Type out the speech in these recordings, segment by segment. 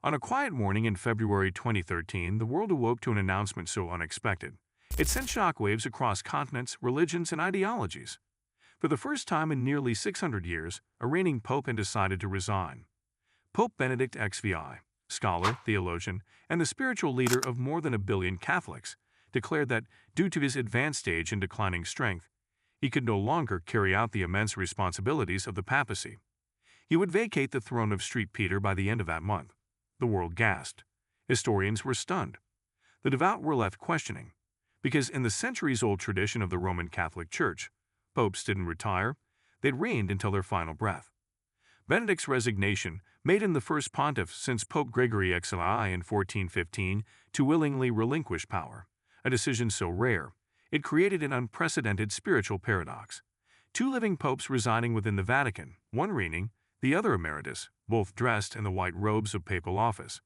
On a quiet morning in February 2013, the world awoke to an announcement so unexpected. It sent shockwaves across continents, religions, and ideologies. For the first time in nearly 600 years, a reigning pope had decided to resign. Pope Benedict XVI, scholar, theologian, and the spiritual leader of more than 1 billion Catholics, declared that, due to his advanced age and declining strength, he could no longer carry out the immense responsibilities of the papacy. He would vacate the throne of St. Peter by the end of that month. The world gasped. Historians were stunned. The devout were left questioning, because in the centuries-old tradition of the Roman Catholic Church, popes didn't retire, they'd reigned until their final breath. Benedict's resignation made him the first pontiff since Pope Gregory XVI in 1415 to willingly relinquish power, a decision so rare, it created an unprecedented spiritual paradox. Two living popes resigning within the Vatican, one reigning, the other emeritus, both dressed in the white robes of papal office.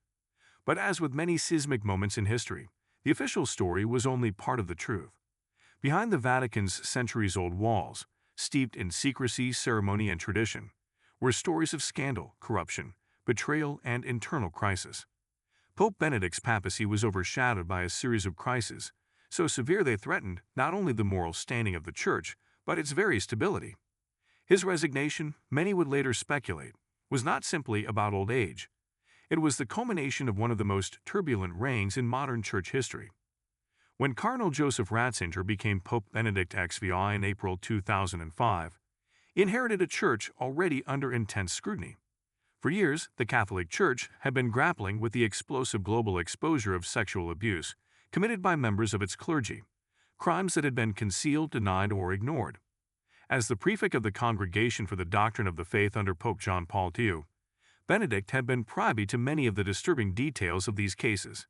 But as with many seismic moments in history, the official story was only part of the truth. Behind the Vatican's centuries-old walls, steeped in secrecy, ceremony, and tradition, were stories of scandal, corruption, betrayal, and internal crisis. Pope Benedict's papacy was overshadowed by a series of crises, so severe they threatened not only the moral standing of the Church, but its very stability. His resignation, many would later speculate, was not simply about old age. It was the culmination of one of the most turbulent reigns in modern Church history. When Cardinal Joseph Ratzinger became Pope Benedict XVI in April 2005, he inherited a church already under intense scrutiny. For years, the Catholic Church had been grappling with the explosive global exposure of sexual abuse committed by members of its clergy, crimes that had been concealed, denied, or ignored. As the prefect of the Congregation for the Doctrine of the Faith under Pope John Paul II, Benedict had been privy to many of the disturbing details of these cases.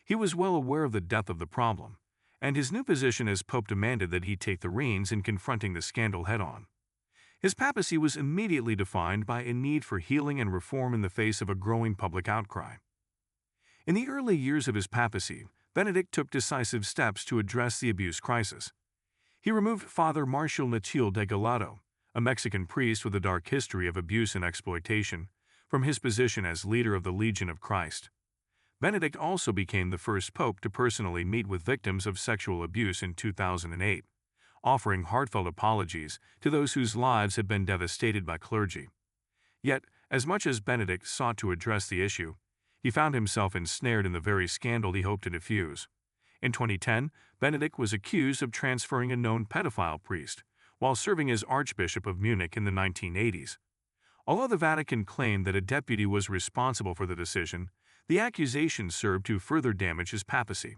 He was well aware of the depth of the problem, and his new position as Pope demanded that he take the reins in confronting the scandal head-on. His papacy was immediately defined by a need for healing and reform in the face of a growing public outcry. In the early years of his papacy, Benedict took decisive steps to address the abuse crisis. He removed Father Marcial Natil de Gallardo, a Mexican priest with a dark history of abuse and exploitation, from his position as leader of the Legion of Christ. Benedict also became the first pope to personally meet with victims of sexual abuse in 2008, offering heartfelt apologies to those whose lives had been devastated by clergy. Yet, as much as Benedict sought to address the issue, he found himself ensnared in the very scandal he hoped to diffuse. In 2010, Benedict was accused of transferring a known pedophile priest while serving as Archbishop of Munich in the 1980s. Although the Vatican claimed that a deputy was responsible for the decision, the accusation served to further damage his papacy.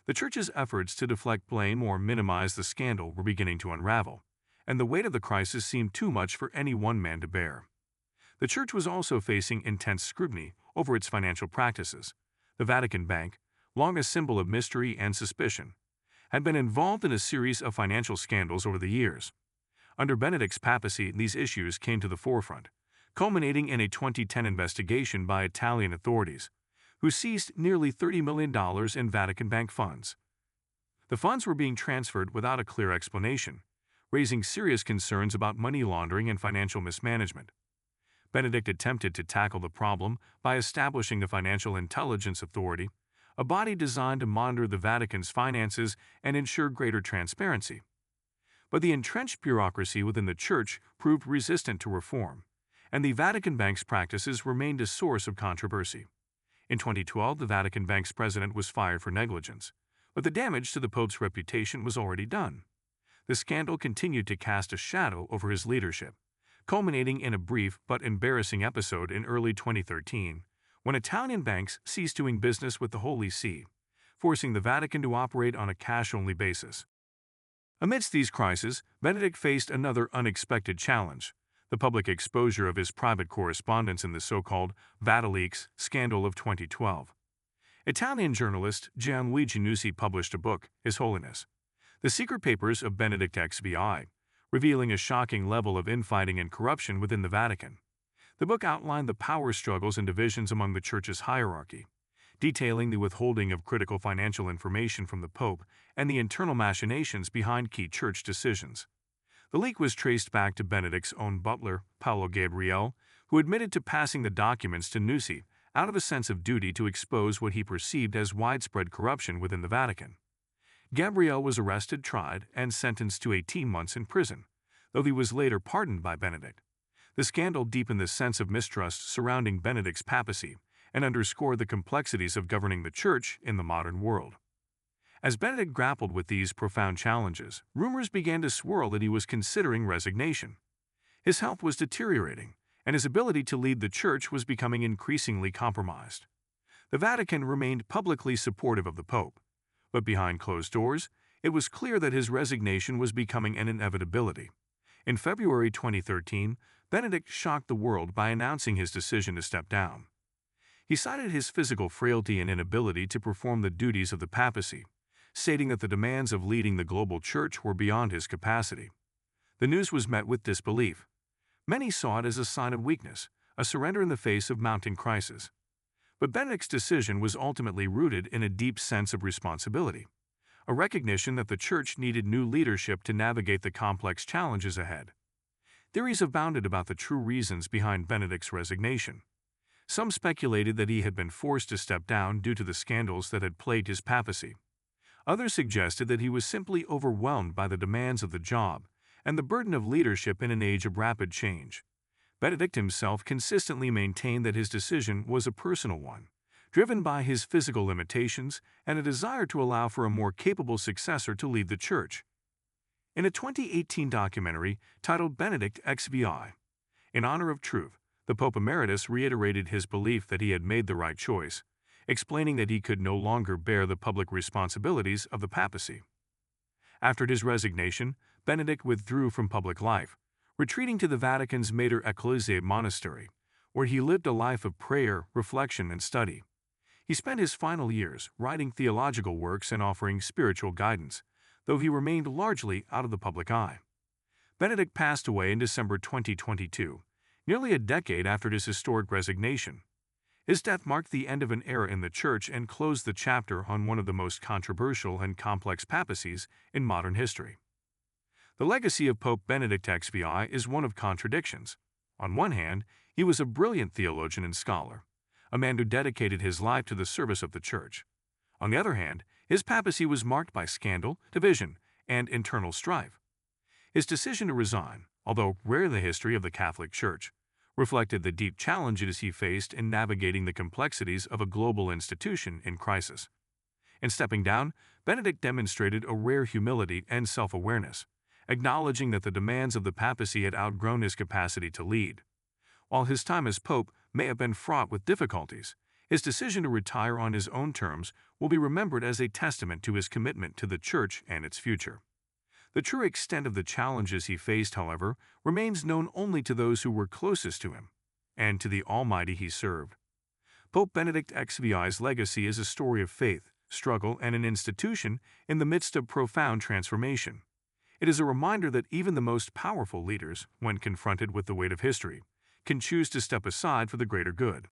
The Church's efforts to deflect blame or minimize the scandal were beginning to unravel, and the weight of the crisis seemed too much for any one man to bear. The Church was also facing intense scrutiny over its financial practices. The Vatican Bank, long a symbol of mystery and suspicion, had been involved in a series of financial scandals over the years. Under Benedict's papacy, these issues came to the forefront, culminating in a 2010 investigation by Italian authorities, who seized nearly $30 million in Vatican Bank funds. The funds were being transferred without a clear explanation, raising serious concerns about money laundering and financial mismanagement. Benedict attempted to tackle the problem by establishing the Financial Intelligence Authority, a body designed to monitor the Vatican's finances and ensure greater transparency. But the entrenched bureaucracy within the Church proved resistant to reform, and the Vatican Bank's practices remained a source of controversy. In 2012, the Vatican Bank's president was fired for negligence, but the damage to the Pope's reputation was already done. The scandal continued to cast a shadow over his leadership, culminating in a brief but embarrassing episode in early 2013, when Italian banks ceased doing business with the Holy See, forcing the Vatican to operate on a cash-only basis. Amidst these crises, Benedict faced another unexpected challenge: the public exposure of his private correspondence in the so-called Vatileaks scandal of 2012. Italian journalist Gianluigi Nussi published a book, His Holiness, The Secret Papers of Benedict XVI, revealing a shocking level of infighting and corruption within the Vatican. The book outlined the power struggles and divisions among the Church's hierarchy, detailing the withholding of critical financial information from the Pope and the internal machinations behind key Church decisions. The leak was traced back to Benedict's own butler, Paolo Gabriele, who admitted to passing the documents to Nussi out of a sense of duty to expose what he perceived as widespread corruption within the Vatican. Gabriel was arrested, tried, and sentenced to 18 months in prison, though he was later pardoned by Benedict. The scandal deepened the sense of mistrust surrounding Benedict's papacy and underscored the complexities of governing the Church in the modern world. As Benedict grappled with these profound challenges, rumors began to swirl that he was considering resignation. His health was deteriorating, and his ability to lead the Church was becoming increasingly compromised. The Vatican remained publicly supportive of the Pope, but behind closed doors, it was clear that his resignation was becoming an inevitability. In February 2013, Benedict shocked the world by announcing his decision to step down. He cited his physical frailty and inability to perform the duties of the papacy, stating that the demands of leading the global Church were beyond his capacity. The news was met with disbelief. Many saw it as a sign of weakness, a surrender in the face of mounting crisis. But Benedict's decision was ultimately rooted in a deep sense of responsibility, a recognition that the Church needed new leadership to navigate the complex challenges ahead. Theories abounded about the true reasons behind Benedict's resignation. Some speculated that he had been forced to step down due to the scandals that had plagued his papacy. Others suggested that he was simply overwhelmed by the demands of the job and the burden of leadership in an age of rapid change. Benedict himself consistently maintained that his decision was a personal one, driven by his physical limitations and a desire to allow for a more capable successor to lead the Church. In a 2018 documentary titled Benedict XVI, in honor of truth, the Pope Emeritus reiterated his belief that he had made the right choice, explaining that he could no longer bear the public responsibilities of the papacy. After his resignation, Benedict withdrew from public life, retreating to the Vatican's Mater Ecclesiae monastery, where he lived a life of prayer, reflection, and study. He spent his final years writing theological works and offering spiritual guidance, though he remained largely out of the public eye. Benedict passed away in December 2022, nearly a decade after his historic resignation. His death marked the end of an era in the Church and closed the chapter on one of the most controversial and complex papacies in modern history. The legacy of Pope Benedict XVI is one of contradictions. On one hand, he was a brilliant theologian and scholar, a man who dedicated his life to the service of the Church. On the other hand, his papacy was marked by scandal, division, and internal strife. His decision to resign, although rare in the history of the Catholic Church, reflected the deep challenges he faced in navigating the complexities of a global institution in crisis. In stepping down, Benedict demonstrated a rare humility and self-awareness, acknowledging that the demands of the papacy had outgrown his capacity to lead. While his time as Pope may have been fraught with difficulties, his decision to retire on his own terms will be remembered as a testament to his commitment to the Church and its future. The true extent of the challenges he faced, however, remains known only to those who were closest to him, and to the Almighty he served. Pope Benedict XVI's legacy is a story of faith, struggle, and an institution in the midst of profound transformation. It is a reminder that even the most powerful leaders, when confronted with the weight of history, can choose to step aside for the greater good.